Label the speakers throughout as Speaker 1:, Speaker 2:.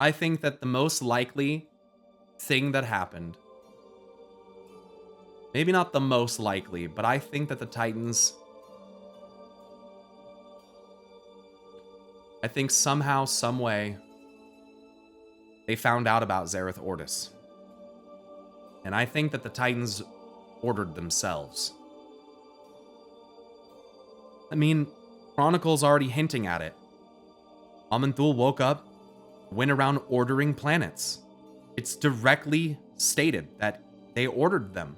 Speaker 1: I think that the most likely thing that happened, maybe not the most likely, but I think that the Titans, I think somehow, some way, they found out about Zareth Ordis. And I think that the Titans ordered themselves. I mean, Chronicle's already hinting at it. Aman'thul woke up, went around ordering planets. It's directly stated that they ordered them.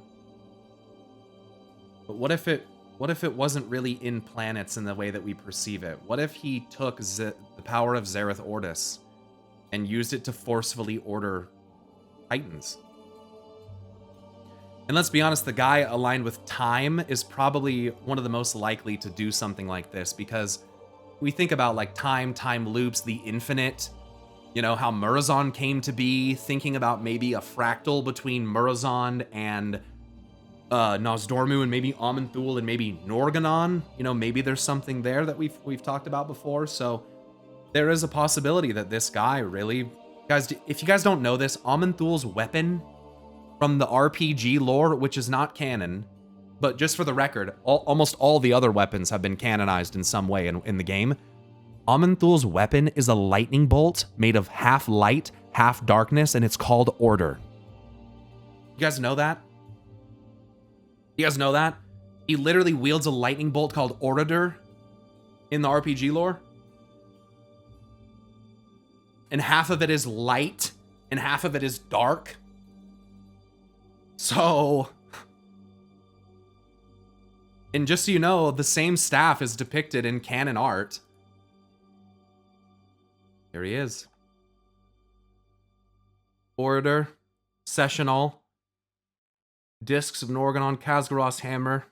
Speaker 1: But what if it wasn't really in planets in the way that we perceive it? What if he took the power of Zareth Ordis and used it to forcefully order Titans? And let's be honest, the guy aligned with time is probably one of the most likely to do something like this, because we think about like time loops, the infinite, you know, how Murozond came to be, thinking about maybe a fractal between Murozond and Nozdormu, and maybe Aman'thul and maybe Norganon. You know, maybe there's something there that we've talked about before. So there is a possibility that this guy really, guys, if you guys don't know this, Aman'thul's weapon from the RPG lore, which is not canon, but just for the record, almost all the other weapons have been canonized in some way in the game. Aman'thul's weapon is a lightning bolt made of half light, half darkness, and it's called Order. You guys know that? You guys know that? He literally wields a lightning bolt called Order in the RPG lore. And half of it is light, and half of it is dark. So, and just so you know, the same staff is depicted in canon art. Here he is. Order, Sessional, Discs of Norganon, Khaz'goroth's Hammer,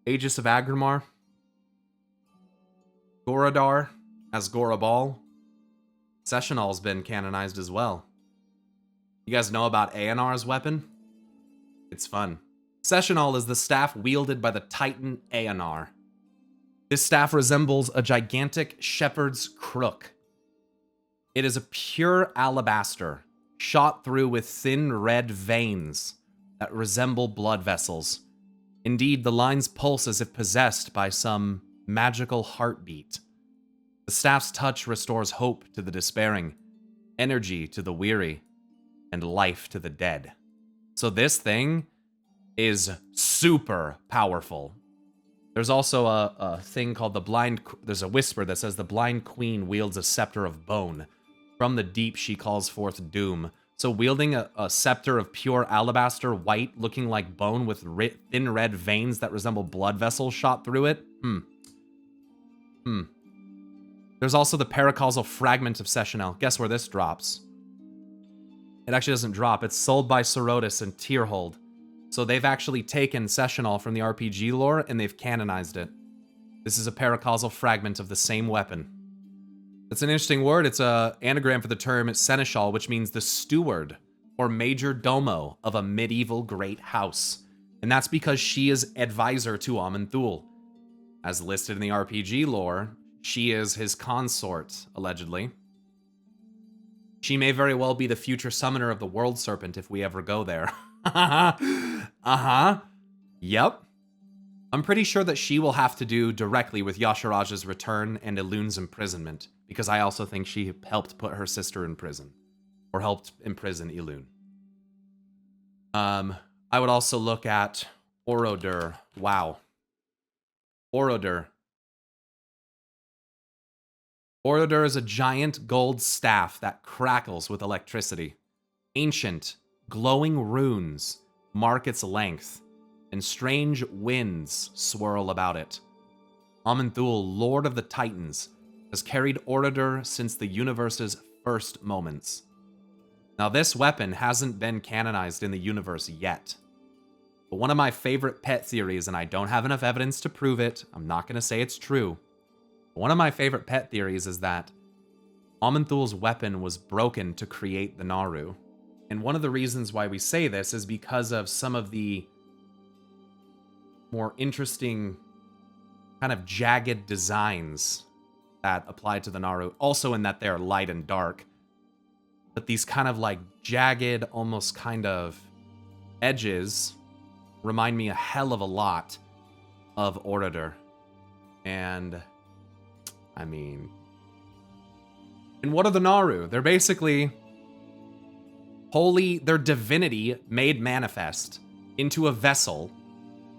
Speaker 1: Aegis of Agrimar, Goradar as Gorabal. Sessional's been canonized as well. You guys know about Aenar's weapon? It's fun. Sessional is the staff wielded by the Titan Aenar. This staff resembles a gigantic shepherd's crook. It is a pure alabaster, shot through with thin red veins that resemble blood vessels. Indeed, the lines pulse as if possessed by some magical heartbeat. The staff's touch restores hope to the despairing, energy to the weary, and life to the dead. So this thing is super powerful. There's also a thing called the blind... There's a whisper that says the blind queen wields a scepter of bone. From the deep she calls forth doom. So wielding a scepter of pure alabaster, white, looking like bone with thin red veins that resemble blood vessels shot through it? There's also the paracausal fragment of Sessional. Guess where this drops? It actually doesn't drop. It's sold by Sorotis and Tierhold. So they've actually taken Sessional from the RPG lore and they've canonized it. This is a paracausal fragment of the same weapon. It's an interesting word. It's an anagram for the term seneschal, which means the steward or major domo of a medieval great house. And that's because she is advisor to Aman'thul. As listed in the RPG lore, she is his consort, allegedly. She may very well be the future summoner of the World Serpent if we ever go there. Yep. I'm pretty sure that she will have to do directly with Yasharaj's return and Elun's imprisonment, because I also think she helped put her sister in prison, or helped imprison Elun. I would also look at Orodur. Wow. Orodur. Orodur is a giant gold staff that crackles with electricity. Ancient, glowing runes mark its length, and strange winds swirl about it. Aman'thul, Lord of the Titans, has carried Orodur since the universe's first moments. Now, this weapon hasn't been canonized in the universe yet. But one of my favorite pet theories, and I don't have enough evidence to prove it, I'm not going to say it's true, but one of my favorite pet theories is that Aman'thul's weapon was broken to create the Naru. And one of the reasons why we say this is because of some of the more interesting kind of jagged designs that apply to the Naru, also in that they're light and dark. But these kind of like jagged, almost kind of edges remind me a hell of a lot of Orator. And I mean, and what are the Naru? They're basically they're divinity made manifest into a vessel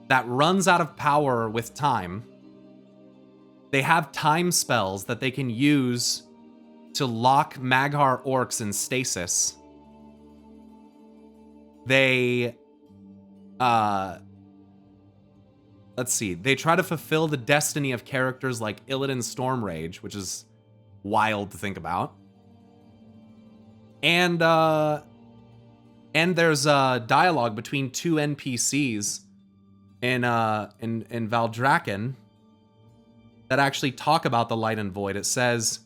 Speaker 1: that runs out of power with time. They have time spells that they can use to lock Maghar orcs in stasis. They, let's see. They try to fulfill the destiny of characters like Illidan Stormrage, which is wild to think about. And there's a dialogue between two NPCs in Valdrakken that actually talk about the light and void. It says,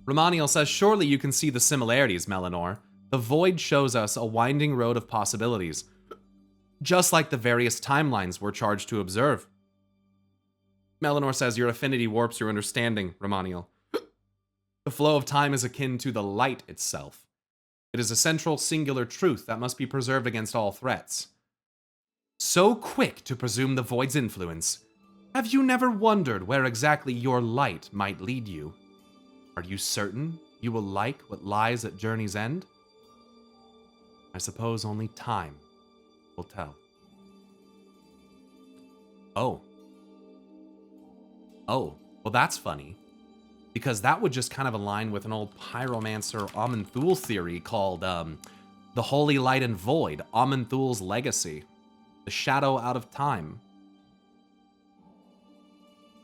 Speaker 1: Romaniel says, surely you can see the similarities, Melanor. The void shows us a winding road of possibilities, just like the various timelines we're charged to observe. Melanor says, your affinity warps your understanding, Romaniel. The flow of time is akin to the light itself. It is a central singular truth that must be preserved against all threats. So quick to presume the void's influence, have you never wondered where exactly your light might lead you? Are you certain you will like what lies at journey's end? I suppose only time will tell. Oh, well that's funny. Because that would just kind of align with an old Pyromancer Aman'thul theory called the Holy Light and Void, Aman'thul's Legacy. The Shadow Out of Time.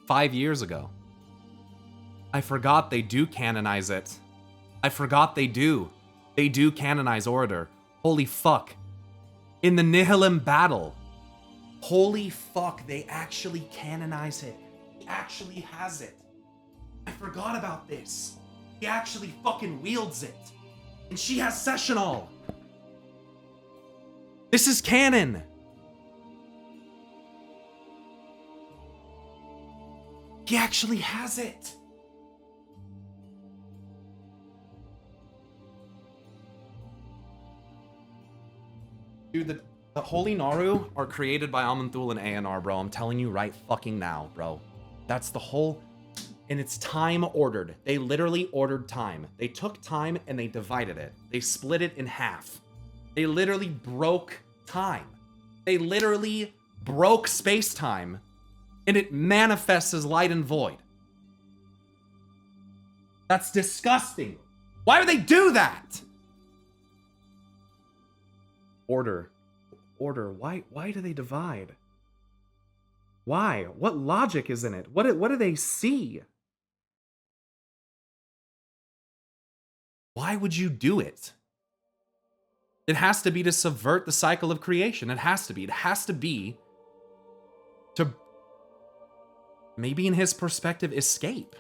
Speaker 1: 5 years ago. I forgot they do canonize it. I forgot they do. They do canonize Orator. Holy fuck. In the Nihilum battle. Holy fuck, they actually canonize it. He actually has it. I forgot about this. He actually fucking wields it. And she has Sessional. This is canon. He actually has it. Dude, the Holy Naru are created by Aman'thul and ANR, bro. I'm telling you right fucking now, bro. That's the whole... And it's time ordered. They literally ordered time. They took time and they divided it. They split it in half. They literally broke time. They literally broke space-time. And it manifests as light and void. That's disgusting. Why would they do that? Order. Why do they divide? Why? What logic is in it? What do they see? Why would you do it? It has to be to subvert the cycle of creation. It has to be. It has to be to, maybe in his perspective, escape.